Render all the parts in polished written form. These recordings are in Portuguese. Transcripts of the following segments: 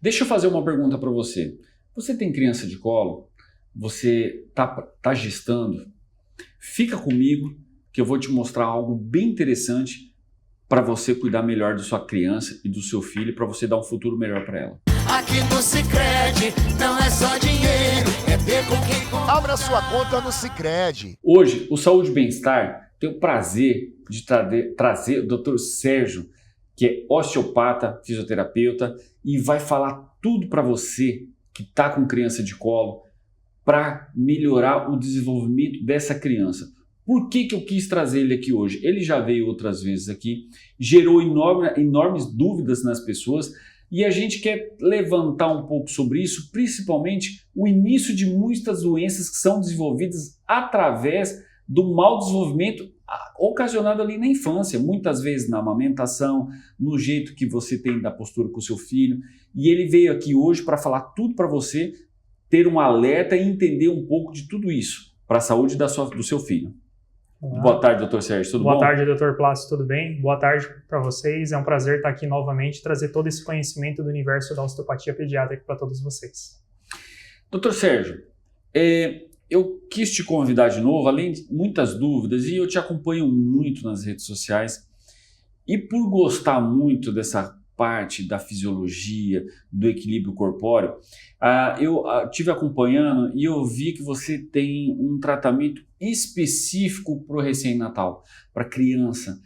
Deixa eu fazer uma pergunta para você. Você tem criança de colo? Você tá gestando? Fica comigo que eu vou te mostrar algo bem interessante para você cuidar melhor da sua criança e do seu filho, para você dar um futuro melhor para ela. Aqui no Sicredi não é só dinheiro, é ter com quem comprar. Abra sua conta no Sicredi. Hoje, o Saúde e Bem-Estar tem o prazer de trazer o Dr. Sérgio, que é osteopata, fisioterapeuta, e vai falar tudo para você que está com criança de colo para melhorar o desenvolvimento dessa criança. Por que eu quis trazer ele aqui hoje? Ele já veio outras vezes aqui, gerou enormes dúvidas nas pessoas e a gente quer levantar um pouco sobre isso, principalmente o início de muitas doenças que são desenvolvidas através do mau desenvolvimento ocasionado ali na infância, muitas vezes na amamentação, no jeito que você tem da postura com o seu filho. E ele veio aqui hoje para falar tudo para você ter um alerta e entender um pouco de tudo isso para a saúde do seu filho. Olá. Boa tarde, doutor Sérgio, tudo bom? Boa tarde, doutor Plácido, tudo bem? Boa tarde para vocês, é um prazer estar aqui novamente, trazer todo esse conhecimento do universo da osteopatia pediátrica para todos vocês. Doutor Sérgio, eu quis te convidar de novo, além de muitas dúvidas, e eu te acompanho muito nas redes sociais, e por gostar muito dessa parte da fisiologia, do equilíbrio corpóreo, eu estive acompanhando e eu vi que você tem um tratamento específico para o recém-natal, para a criança,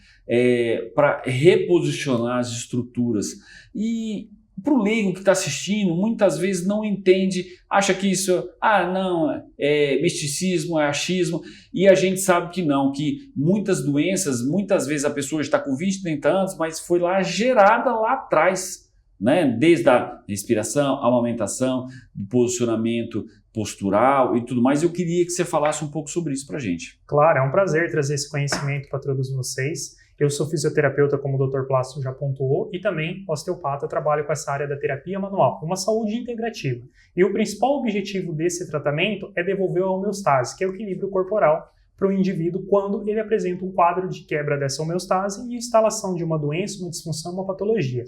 para reposicionar as estruturas. E para o leigo que está assistindo, muitas vezes não entende, acha que isso, não, é misticismo, é achismo, e a gente sabe que não, que muitas doenças, muitas vezes a pessoa está com 20, 30 anos, mas foi lá gerada lá atrás, né? Desde a respiração, a amamentação, do posicionamento postural e tudo mais. Eu queria que você falasse um pouco sobre isso para a gente. Claro, é um prazer trazer esse conhecimento para todos vocês. Eu sou fisioterapeuta, como o Dr. Plácido já pontuou, e também osteopata, trabalho com essa área da terapia manual, uma saúde integrativa. E o principal objetivo desse tratamento é devolver a homeostase, que é o equilíbrio corporal para o indivíduo quando ele apresenta um quadro de quebra dessa homeostase e instalação de uma doença, uma disfunção, uma patologia.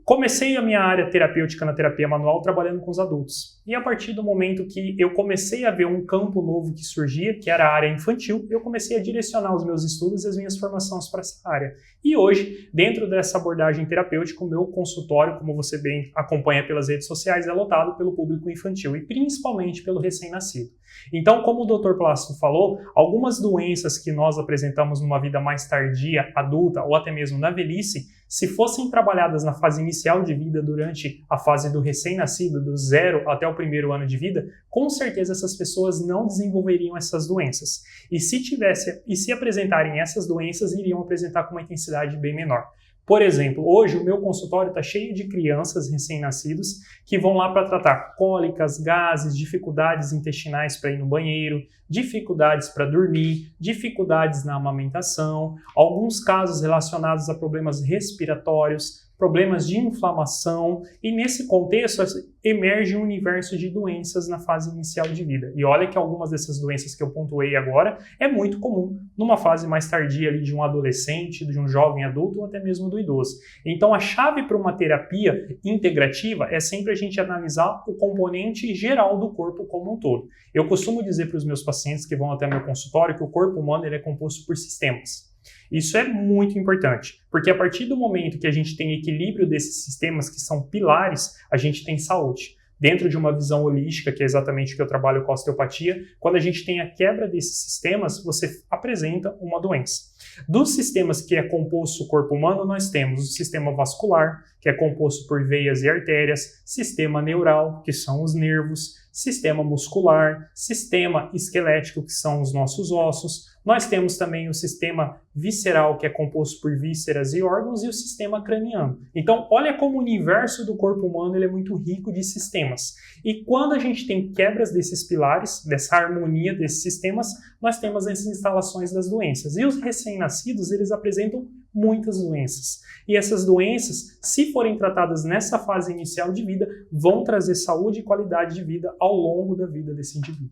Comecei a minha área terapêutica na terapia manual trabalhando com os adultos. E a partir do momento que eu comecei a ver um campo novo que surgia, que era a área infantil, eu comecei a direcionar os meus estudos e as minhas formações para essa área. E hoje, dentro dessa abordagem terapêutica, o meu consultório, como você bem acompanha pelas redes sociais, é lotado pelo público infantil e principalmente pelo recém-nascido. Então, como o Dr. Plácido falou, algumas doenças que nós apresentamos numa vida mais tardia, adulta ou até mesmo na velhice, se fossem trabalhadas na fase inicial de vida, durante a fase do recém-nascido, do 0 até o primeiro ano de vida, com certeza essas pessoas não desenvolveriam essas doenças. E se apresentarem essas doenças, iriam apresentar com uma intensidade bem menor. Por exemplo, hoje o meu consultório está cheio de crianças recém-nascidos que vão lá para tratar cólicas, gases, dificuldades intestinais para ir no banheiro, dificuldades para dormir, dificuldades na amamentação, alguns casos relacionados a problemas respiratórios, problemas de inflamação, e nesse contexto emerge um universo de doenças na fase inicial de vida. E olha que algumas dessas doenças que eu pontuei agora é muito comum numa fase mais tardia ali de um adolescente, de um jovem adulto ou até mesmo do idoso. Então a chave para uma terapia integrativa é sempre a gente analisar o componente geral do corpo como um todo. Eu costumo dizer para os meus pacientes que vão até meu consultório que o corpo humano ele é composto por sistemas. Isso é muito importante, porque a partir do momento que a gente tem equilíbrio desses sistemas que são pilares, a gente tem saúde. Dentro de uma visão holística, que é exatamente o que eu trabalho com a osteopatia, quando a gente tem a quebra desses sistemas, você apresenta uma doença. Dos sistemas que é composto o corpo humano, nós temos o sistema vascular, que é composto por veias e artérias, sistema neural, que são os nervos, sistema muscular, sistema esquelético, que são os nossos ossos. Nós temos também o sistema visceral, que é composto por vísceras e órgãos, e o sistema craniano. Então, olha como o universo do corpo humano ele é muito rico de sistemas. E quando a gente tem quebras desses pilares, dessa harmonia desses sistemas, nós temos essas instalações das doenças. E os recém-nascidos, eles apresentam muitas doenças. E essas doenças, se forem tratadas nessa fase inicial de vida, vão trazer saúde e qualidade de vida ao longo da vida desse indivíduo.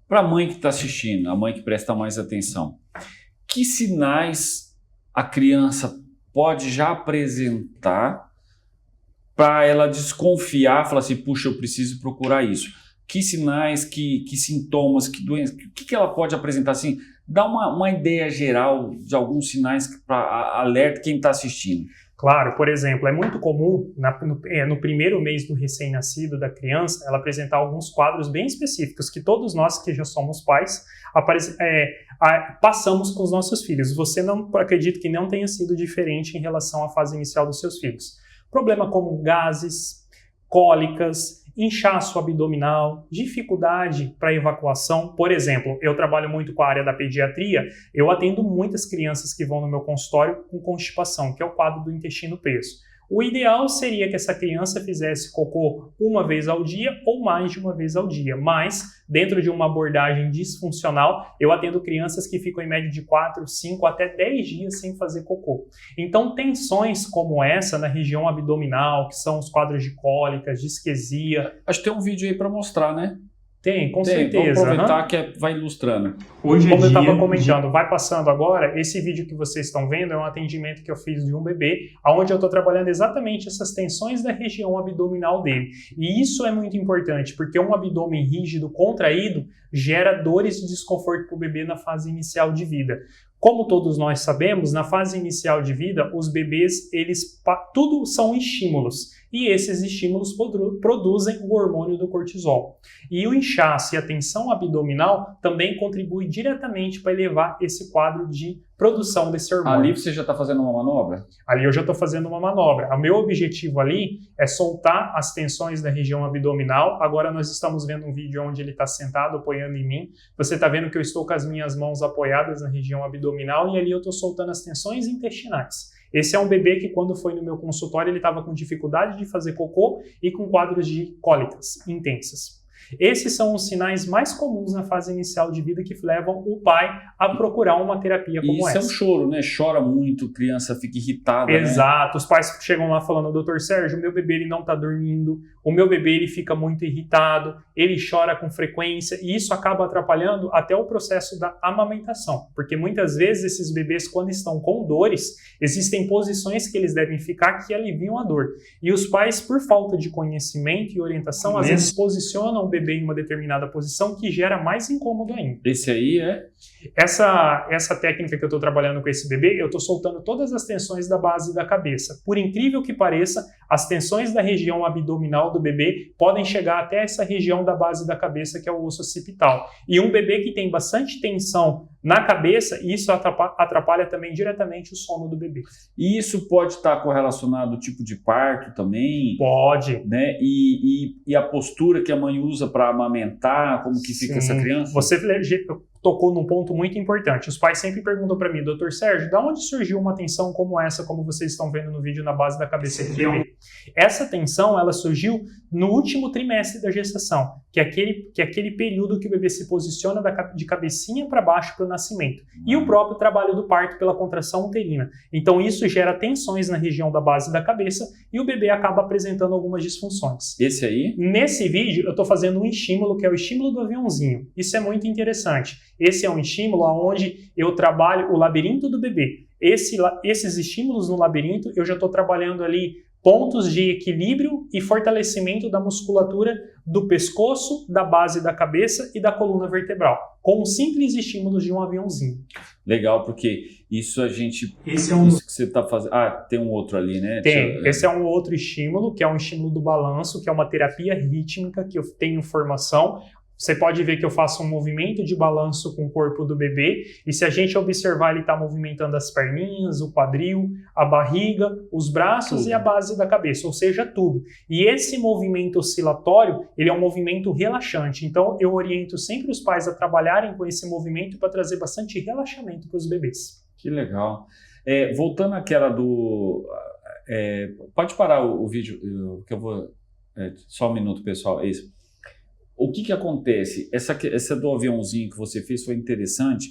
Para a mãe que está assistindo, a mãe que presta mais atenção, que sinais a criança pode já apresentar para ela desconfiar, falar assim, puxa, eu preciso procurar isso? Que sinais, que sintomas, que doenças, o que ela pode apresentar assim? Dá uma ideia geral de alguns sinais para alerta quem está assistindo. Claro, por exemplo, é muito comum no primeiro mês do recém-nascido da criança ela apresentar alguns quadros bem específicos que todos nós que já somos pais passamos com os nossos filhos. Você não acredito que não tenha sido diferente em relação à fase inicial dos seus filhos. Problema como gases, cólicas, inchaço abdominal, dificuldade para evacuação. Por exemplo, eu trabalho muito com a área da pediatria, eu atendo muitas crianças que vão no meu consultório com constipação, que é o quadro do intestino preso. O ideal seria que essa criança fizesse cocô uma vez ao dia ou mais de uma vez ao dia, mas dentro de uma abordagem disfuncional, eu atendo crianças que ficam em média de 4, 5 até 10 dias sem fazer cocô. Então, tensões como essa na região abdominal, que são os quadros de cólicas, disquesia... Acho que tem um vídeo aí para mostrar, né? Tem, com certeza. Vamos aproveitar que vai ilustrando. Hoje como eu estava comentando, vai passando agora, esse vídeo que vocês estão vendo é um atendimento que eu fiz de um bebê, onde eu estou trabalhando exatamente essas tensões da região abdominal dele. E isso é muito importante, porque um abdômen rígido, contraído, gera dores e desconforto para o bebê na fase inicial de vida. Como todos nós sabemos, na fase inicial de vida, os bebês, tudo são estímulos. E esses estímulos produzem o hormônio do cortisol. E o inchaço e a tensão abdominal também contribuem diretamente para elevar esse quadro de produção desse hormônio. Ali você já está fazendo uma manobra? Ali eu já estou fazendo uma manobra. O meu objetivo ali é soltar as tensões da região abdominal. Agora nós estamos vendo um vídeo onde ele está sentado, apoiando em mim. Você está vendo que eu estou com as minhas mãos apoiadas na região abdominal e ali eu estou soltando as tensões intestinais. Esse é um bebê que, quando foi no meu consultório, ele estava com dificuldade de fazer cocô e com quadros de cólicas intensas. Esses são os sinais mais comuns na fase inicial de vida que levam o pai a procurar uma terapia como essa. Isso é um choro, né? Chora muito, criança fica irritada, Exato. Né? Os pais chegam lá falando, doutor Sérgio, o meu bebê ele não está dormindo, o meu bebê ele fica muito irritado, ele chora com frequência e isso acaba atrapalhando até o processo da amamentação. Porque muitas vezes esses bebês, quando estão com dores, existem posições que eles devem ficar que aliviam a dor. E os pais, por falta de conhecimento e orientação, às vezes posicionam o bebê em uma determinada posição que gera mais incômodo ainda. Esse aí é? Essa técnica que eu estou trabalhando com esse bebê, eu estou soltando todas as tensões da base da cabeça. Por incrível que pareça, as tensões da região abdominal do bebê podem chegar até essa região da base da cabeça, que é o osso occipital. E um bebê que tem bastante tensão na cabeça, isso atrapalha também diretamente o sono do bebê. E isso pode estar correlacionado ao tipo de parto também? Pode. Né? E a postura que a mãe usa para amamentar, como que fica essa criança? Você tocou num ponto muito importante. Os pais sempre perguntam para mim, doutor Sérgio, de onde surgiu uma tensão como essa, como vocês estão vendo no vídeo na base da cabeça do bebê? Essa tensão, ela surgiu no último trimestre da gestação, que é aquele período que o bebê se posiciona de cabecinha para baixo para o nascimento. E o próprio trabalho do parto pela contração uterina. Então isso gera tensões na região da base da cabeça e o bebê acaba apresentando algumas disfunções. Esse aí? Nesse vídeo eu estou fazendo um estímulo que é o estímulo do aviãozinho. Isso é muito interessante. Esse é um estímulo onde eu trabalho o labirinto do bebê. Esses estímulos no labirinto, eu já estou trabalhando ali pontos de equilíbrio e fortalecimento da musculatura do pescoço, da base da cabeça e da coluna vertebral, com simples estímulos de um aviãozinho. Legal, porque isso a gente... Esse é um... Isso que você está fazendo... Ah, tem um outro ali, né? Tem. Esse é um outro estímulo, que é um estímulo do balanço, que é uma terapia rítmica, que eu tenho formação. Você pode ver que eu faço um movimento de balanço com o corpo do bebê e se a gente observar, ele está movimentando as perninhas, o quadril, a barriga, os braços tudo. E a base da cabeça, ou seja, tudo. E esse movimento oscilatório, ele é um movimento relaxante. Então, eu oriento sempre os pais a trabalharem com esse movimento para trazer bastante relaxamento para os bebês. Que legal. Voltando àquela do... pode parar o vídeo, que eu vou... só um minuto, pessoal. É isso. O que acontece? Essa do aviãozinho que você fez foi interessante,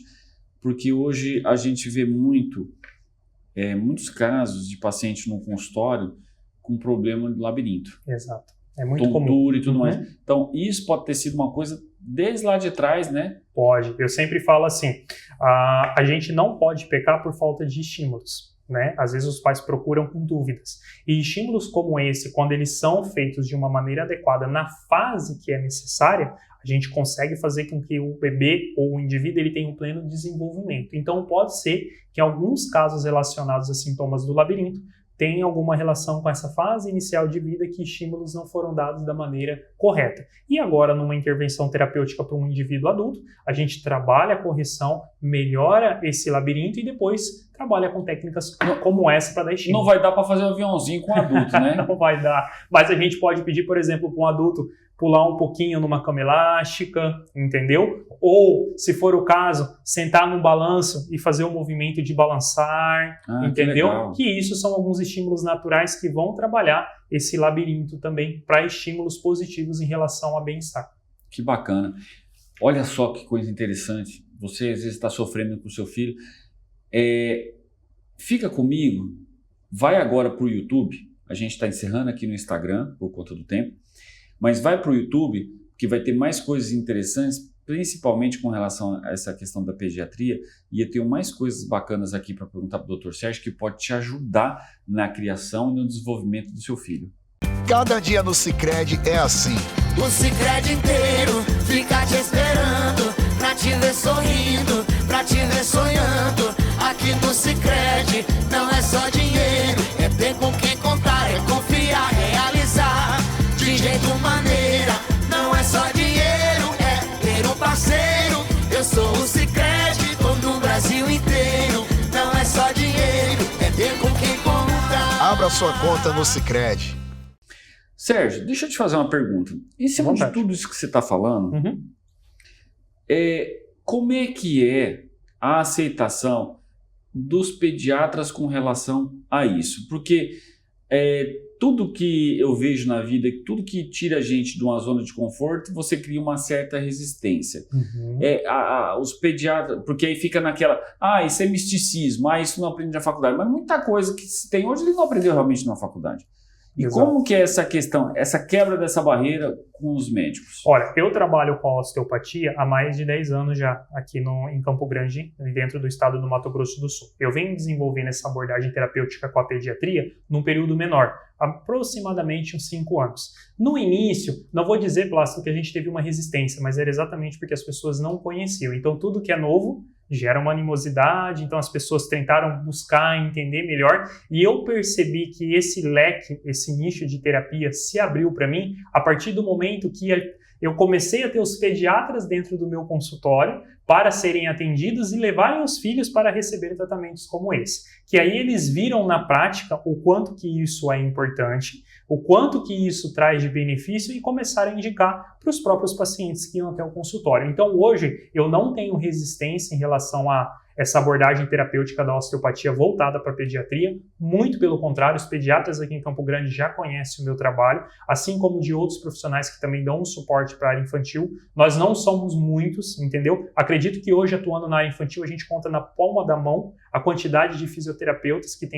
porque hoje a gente vê muitos casos de paciente no consultório com problema de labirinto. Exato. É muito comum. Tontura e tudo mais. Então, isso pode ter sido uma coisa desde lá de trás, né? Pode. Eu sempre falo assim, a gente não pode pecar por falta de estímulos. né? Às vezes os pais procuram com dúvidas. E estímulos como esse, quando eles são feitos de uma maneira adequada na fase que é necessária, a gente consegue fazer com que o bebê ou o indivíduo ele tenha um pleno desenvolvimento. Então pode ser que alguns casos relacionados a sintomas do labirinto tenha alguma relação com essa fase inicial de vida que estímulos não foram dados da maneira correta. E agora, numa intervenção terapêutica para um indivíduo adulto, a gente trabalha a correção, melhora esse labirinto e depois trabalha com técnicas como essa para dar estímulo. Não vai dar para fazer um aviãozinho com adulto, né? Não vai dar. Mas a gente pode pedir, por exemplo, para um adulto pular um pouquinho numa cama elástica, entendeu? Ou, se for o caso, sentar num balanço e fazer o movimento de balançar, entendeu? Que isso são alguns estímulos naturais que vão trabalhar esse labirinto também para estímulos positivos em relação a bem-estar. Que bacana. Olha só que coisa interessante. Você às vezes está sofrendo com o seu filho. Fica comigo, vai agora para o YouTube. A gente está encerrando aqui no Instagram por conta do tempo. Mas vai para o YouTube, que vai ter mais coisas interessantes, principalmente com relação a essa questão da pediatria. E eu tenho mais coisas bacanas aqui para perguntar para o Dr. Sérgio, que pode te ajudar na criação e no desenvolvimento do seu filho. Cada dia no Sicredi é assim. O Sicredi inteiro fica te esperando, pra te ver sorrindo, pra te ver sonhando. Aqui no Sicredi não é só dinheiro, é ter com quem contar, é confiar, realizar. De jeito maneira, não é só dinheiro, é ter um parceiro. Eu sou o Sicredi, tô no Brasil inteiro. Não é só dinheiro, é ter com quem contar. Abra sua conta no Sicredi. Sérgio, deixa eu te fazer uma pergunta. Em cima de tudo isso que você está falando, como é que é a aceitação dos pediatras com relação a isso? Porque tudo que eu vejo na vida, tudo que tira a gente de uma zona de conforto, você cria uma certa resistência. Os pediatras, porque aí fica naquela, isso é misticismo, isso não aprende na faculdade. Mas muita coisa que se tem hoje, ele não aprendeu realmente na faculdade. E Exato. Como que é essa questão, essa quebra dessa barreira com os médicos? Olha, eu trabalho com a osteopatia há mais de 10 anos já, aqui em Campo Grande, dentro do estado do Mato Grosso do Sul. Eu venho desenvolvendo essa abordagem terapêutica com a pediatria num período menor, aproximadamente uns 5 anos. No início, não vou dizer, Plácido, que a gente teve uma resistência, mas era exatamente porque as pessoas não conheciam. Então, tudo que é novo gera uma animosidade, então as pessoas tentaram buscar entender melhor, e eu percebi que esse leque, esse nicho de terapia se abriu para mim a partir do momento que eu comecei a ter os pediatras dentro do meu consultório para serem atendidos e levarem os filhos para receber tratamentos como esse. Que aí eles viram na prática o quanto que isso é importante, o quanto que isso traz de benefício e começaram a indicar para os próprios pacientes que iam até o consultório. Então hoje eu não tenho resistência em relação a essa abordagem terapêutica da osteopatia voltada para a pediatria, muito pelo contrário, os pediatras aqui em Campo Grande já conhecem o meu trabalho, assim como de outros profissionais que também dão um suporte para a área infantil. Nós não somos muitos, entendeu? Acredito que hoje, atuando na área infantil, a gente conta na palma da mão a quantidade de fisioterapeutas que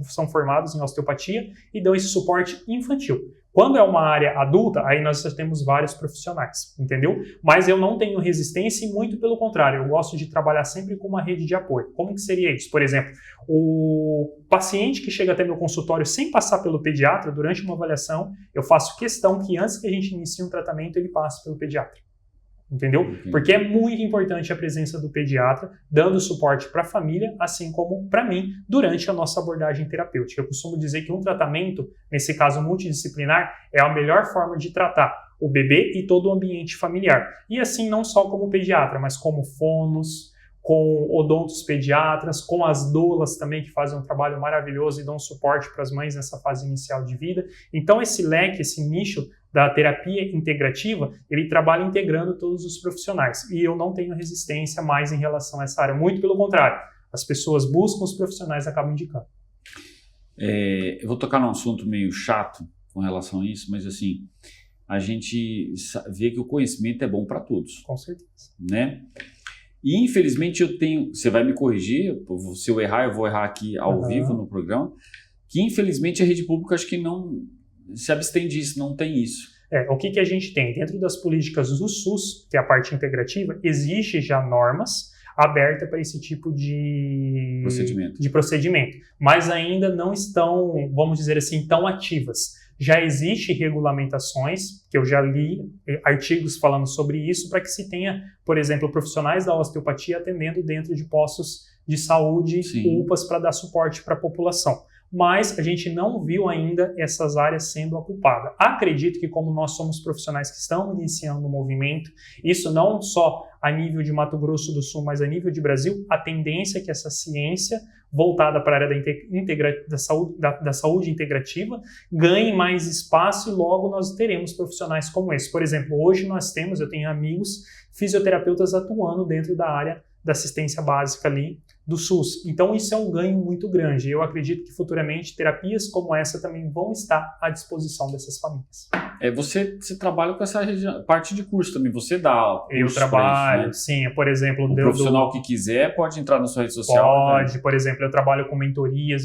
são formados em osteopatia e dão esse suporte infantil. Quando é uma área adulta, aí nós já temos vários profissionais, entendeu? Mas eu não tenho resistência e muito pelo contrário, eu gosto de trabalhar sempre com uma rede de apoio. Como que seria isso? Por exemplo, o paciente que chega até meu consultório sem passar pelo pediatra, durante uma avaliação, eu faço questão que antes que a gente inicie um tratamento, ele passe pelo pediatra. Entendeu? Porque é muito importante a presença do pediatra, dando suporte para a família, assim como para mim, durante a nossa abordagem terapêutica. Eu costumo dizer que um tratamento, nesse caso multidisciplinar, é a melhor forma de tratar o bebê e todo o ambiente familiar. E assim, não só como pediatra, mas como fonos, com odontos pediatras, com as doulas também, que fazem um trabalho maravilhoso e dão suporte para as mães nessa fase inicial de vida. Então, esse leque, esse nicho da terapia integrativa, ele trabalha integrando todos os profissionais. E eu não tenho resistência mais em relação a essa área. Muito pelo contrário. As pessoas buscam, os profissionais acabam indicando. Eu vou tocar num assunto meio chato com relação a isso, mas assim, a gente vê que o conhecimento é bom para todos. Com certeza. Né? E infelizmente você vai me corrigir, se eu errar, eu vou errar aqui ao vivo no programa, que infelizmente a rede pública acho que não se abstém disso, não tem isso. O que a gente tem? Dentro das políticas do SUS, que é a parte integrativa, existe já normas, aberta para esse tipo de procedimento, mas ainda não estão, vamos dizer assim, tão ativas. Já existem regulamentações, que eu já li artigos falando sobre isso, para que se tenha, por exemplo, profissionais da osteopatia atendendo dentro de postos de saúde, UPAs, para dar suporte para a população. Mas a gente não viu ainda essas áreas sendo ocupadas. Acredito que, como nós somos profissionais que estão iniciando o movimento, isso não só a nível de Mato Grosso do Sul, mas a nível de Brasil, a tendência é que essa ciência voltada para a área da saúde integrativa ganhe mais espaço e logo nós teremos profissionais como esse. Por exemplo, hoje eu tenho amigos fisioterapeutas atuando dentro da área da assistência básica ali do SUS. Então isso é um ganho muito grande. Eu acredito que futuramente terapias como essa também vão estar à disposição dessas famílias. Você trabalha com essa parte de curso também, você dá curso. Eu trabalho, isso, né? Sim, por exemplo... O profissional que quiser pode entrar na sua rede social? Pode, por exemplo, eu trabalho com mentorias,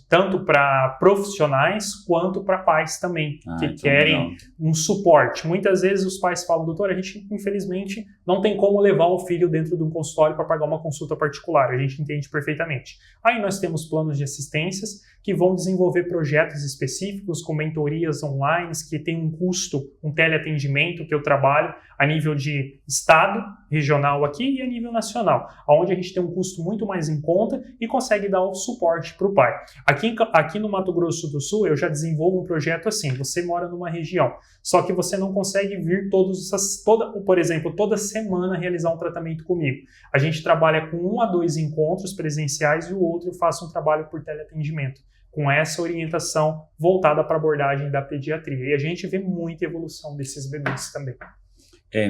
tanto para profissionais quanto para pais também, que querem um suporte. Muitas vezes os pais falam, doutor, a gente infelizmente não tem como levar o filho dentro de um consultório para pagar uma consulta particular, a gente entende perfeitamente. Aí nós temos planos de assistências que vão desenvolver projetos específicos com mentorias online, que tem um custo, um teleatendimento que eu trabalho a nível de estado, regional aqui e a nível nacional, onde a gente tem um custo muito mais em conta e consegue dar o suporte para o pai. Aqui no Mato Grosso do Sul, eu já desenvolvo um projeto assim, você mora numa região, só que você não consegue vir por exemplo, toda semana realizar um tratamento comigo. A gente trabalha com 1 a 2 encontros presenciais e o outro eu faço um trabalho por teleatendimento, com essa orientação voltada para a abordagem da pediatria. E a gente vê muita evolução desses bebês também.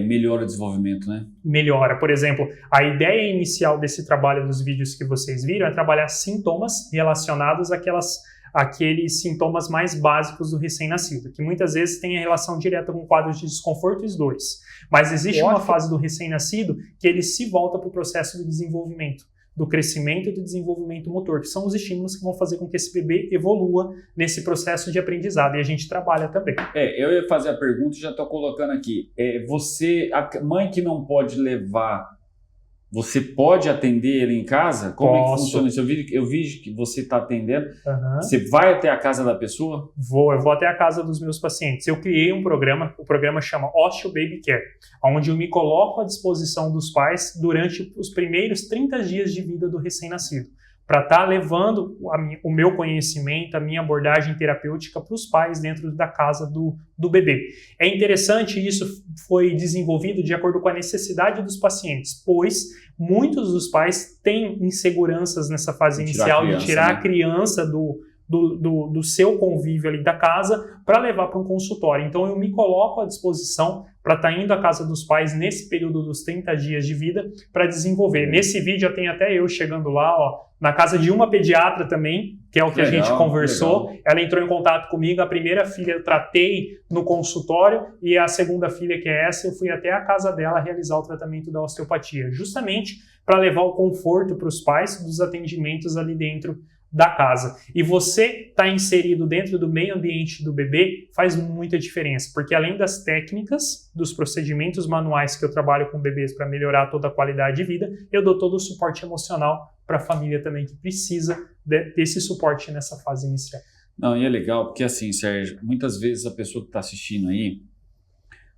Melhora o desenvolvimento, né? Melhora. Por exemplo, a ideia inicial desse trabalho dos vídeos que vocês viram é trabalhar sintomas relacionados àqueles sintomas mais básicos do recém-nascido, que muitas vezes tem a relação direta com quadros de desconforto e dores. Mas existe uma fase do recém-nascido que ele se volta para o processo do desenvolvimento, do crescimento e do desenvolvimento motor, que são os estímulos que vão fazer com que esse bebê evolua nesse processo de aprendizado, e a gente trabalha também. Eu ia fazer a pergunta e já estou colocando aqui. A mãe que não pode levar, você pode atender ele em casa? Como é que funciona isso? Eu vi que você está atendendo. Você vai até a casa da pessoa? Eu vou até a casa dos meus pacientes. Eu criei um programa, o programa chama Osteo Baby Care, onde eu me coloco à disposição dos pais durante os primeiros 30 dias de vida do recém-nascido, para estar levando o meu conhecimento, a minha abordagem terapêutica para os pais dentro da casa do bebê. É interessante, isso foi desenvolvido de acordo com a necessidade dos pacientes, pois muitos dos pais têm inseguranças nessa fase inicial de tirar a criança do seu convívio ali da casa para levar para um consultório. Então eu me coloco à disposição para estar indo à casa dos pais nesse período dos 30 dias de vida para desenvolver. Nesse vídeo já tem até eu chegando lá, na casa de uma pediatra também, que é o que a gente conversou. Ela entrou em contato comigo, a primeira filha eu tratei no consultório e a segunda filha, que é essa, eu fui até a casa dela realizar o tratamento da osteopatia, justamente para levar o conforto para os pais dos atendimentos ali dentro da casa. E você estar inserido dentro do meio ambiente do bebê faz muita diferença, porque além das técnicas, dos procedimentos manuais que eu trabalho com bebês para melhorar toda a qualidade de vida, eu dou todo o suporte emocional para a família também que precisa desse suporte nessa fase inicial. Não, e é legal, porque assim, Sérgio, muitas vezes a pessoa que está assistindo aí,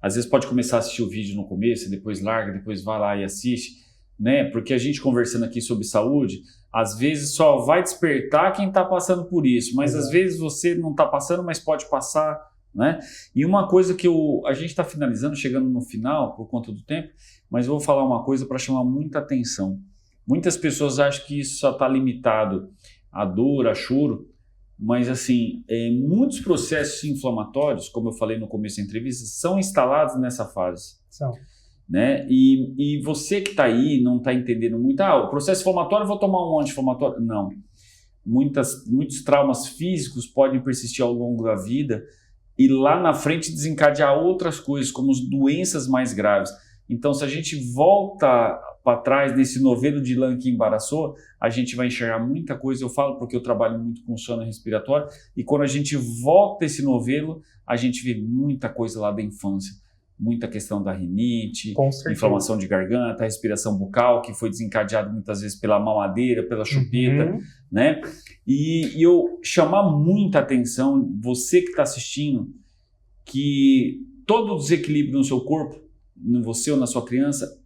às vezes pode começar a assistir o vídeo no começo, depois larga, depois vai lá e assiste, né? Porque a gente conversando aqui sobre saúde, às vezes só vai despertar quem está passando por isso, mas às vezes você não está passando, mas pode passar, né? E uma coisa que a gente está finalizando, chegando no final por conta do tempo, mas eu vou falar uma coisa para chamar muita atenção. Muitas pessoas acham que isso só está limitado à dor, a choro, mas assim, muitos processos inflamatórios, como eu falei no começo da entrevista, são instalados nessa fase. Né? E você que está aí, não está entendendo muito, o processo inflamatório, eu vou tomar um anti-inflamatório. Não. Muitos traumas físicos podem persistir ao longo da vida e lá na frente desencadear outras coisas, como as doenças mais graves. Então, se a gente volta para trás nesse novelo de lã que embaraçou, a gente vai enxergar muita coisa. Eu falo porque eu trabalho muito com sono respiratório, e quando a gente volta esse novelo, a gente vê muita coisa lá da infância. muita questão da rinite, Com certeza. inflamação de garganta, respiração bucal, que foi desencadeado muitas vezes pela mamadeira, pela chupeta, né? E eu chamar muita atenção, você que está assistindo, que todo desequilíbrio no seu corpo, em você ou na sua criança,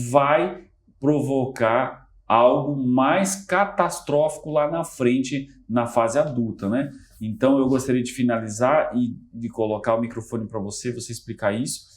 vai provocar algo mais catastrófico lá na frente, na fase adulta, né? Então eu gostaria de finalizar e de colocar o microfone para você explicar isso,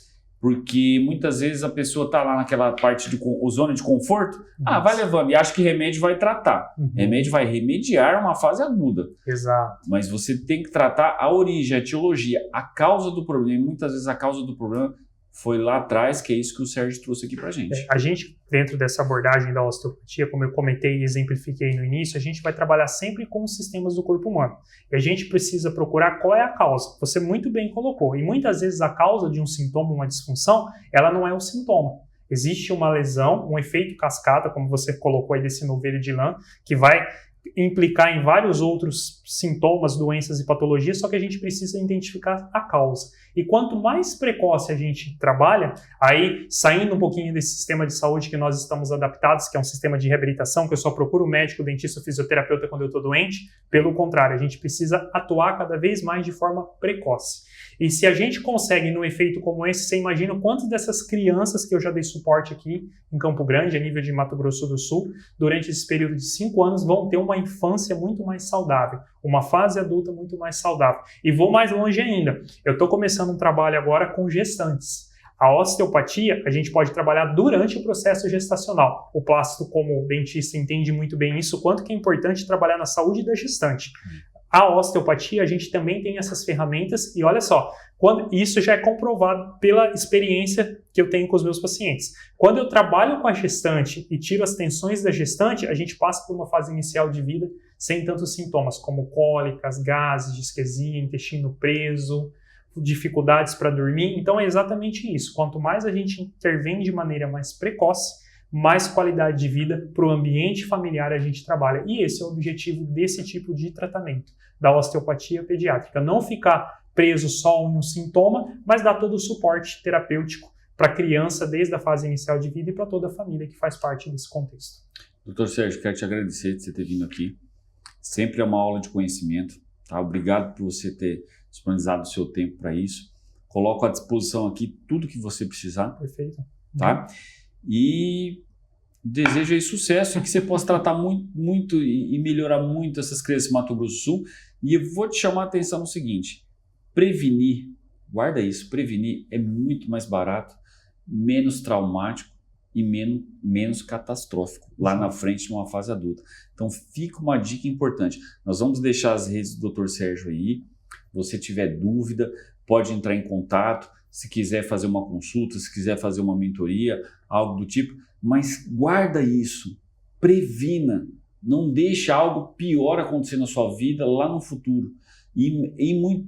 porque muitas vezes a pessoa está lá naquela parte de zona de conforto, vai levando e acha que remédio vai tratar. Remédio vai remediar uma fase aguda. Exato. Mas você tem que tratar a origem, a etiologia, a causa do problema. E muitas vezes a causa do problema foi lá atrás, que é isso que o Sérgio trouxe aqui pra gente. A gente, dentro dessa abordagem da osteopatia, como eu comentei e exemplifiquei no início, a gente vai trabalhar sempre com os sistemas do corpo humano. E a gente precisa procurar qual é a causa. Você muito bem colocou. E muitas vezes a causa de um sintoma, uma disfunção, ela não é o sintoma. Existe uma lesão, um efeito cascata, como você colocou aí desse novelho de lã, que vai implicar em vários outros sintomas, doenças e patologias, só que a gente precisa identificar a causa. E quanto mais precoce a gente trabalha, aí saindo um pouquinho desse sistema de saúde que nós estamos adaptados, que é um sistema de reabilitação, que eu só procuro médico, dentista, fisioterapeuta quando eu estou doente, pelo contrário, a gente precisa atuar cada vez mais de forma precoce. E se a gente consegue, num efeito como esse, você imagina quantas dessas crianças que eu já dei suporte aqui em Campo Grande, a nível de Mato Grosso do Sul, durante esse período de 5 anos, vão ter uma infância muito mais saudável, uma fase adulta muito mais saudável. E vou mais longe ainda. Eu estou começando um trabalho agora com gestantes. A osteopatia, a gente pode trabalhar durante o processo gestacional. O Plácido, como dentista, entende muito bem isso, o quanto que é importante trabalhar na saúde da gestante. A osteopatia, a gente também tem essas ferramentas e olha só, isso já é comprovado pela experiência que eu tenho com os meus pacientes. Quando eu trabalho com a gestante e tiro as tensões da gestante, a gente passa por uma fase inicial de vida sem tantos sintomas como cólicas, gases, disquesia, intestino preso, dificuldades para dormir. Então é exatamente isso. Quanto mais a gente intervém de maneira mais precoce, mais qualidade de vida para o ambiente familiar a gente trabalha. E esse é o objetivo desse tipo de tratamento, da osteopatia pediátrica. Não ficar preso só em um sintoma, mas dar todo o suporte terapêutico para a criança desde a fase inicial de vida e para toda a família que faz parte desse contexto. Doutor Sérgio, quero te agradecer de você ter vindo aqui. Sempre é uma aula de conhecimento. Tá? Obrigado por você ter disponibilizado o seu tempo para isso. Coloco à disposição aqui tudo que você precisar. Perfeito. Tá? E desejo aí sucesso e que você possa tratar muito e melhorar muito essas crianças em Mato Grosso do Sul. E eu vou te chamar a atenção no seguinte, prevenir, guarda isso, prevenir é muito mais barato, menos traumático e menos catastrófico lá na frente numa fase adulta. Então fica uma dica importante. Nós vamos deixar as redes do Dr. Sérgio aí. Se você tiver dúvida, pode entrar em contato. Se quiser fazer uma consulta, se quiser fazer uma mentoria, algo do tipo, mas guarda isso, previna, não deixe algo pior acontecer na sua vida lá no futuro e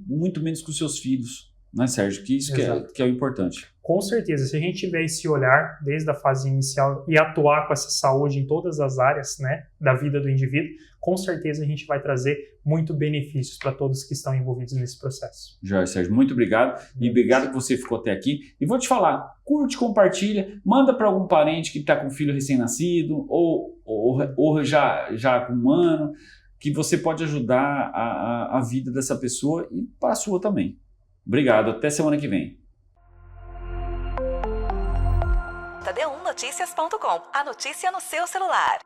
muito menos com os seus filhos, né, Sérgio? Que isso que é o importante. Com certeza, se a gente tiver esse olhar desde a fase inicial e atuar com essa saúde em todas as áreas, né, da vida do indivíduo, com certeza a gente vai trazer muito benefícios para todos que estão envolvidos nesse processo. Jorge, Sérgio, muito obrado e obrigado que você ficou até aqui. E vou te falar, curte, compartilha, manda para algum parente que está com filho recém-nascido ou já com 1 ano, que você pode ajudar a vida dessa pessoa e para a sua também. Obrigado, até semana que vem. D1Noticias.com, a notícia no seu celular.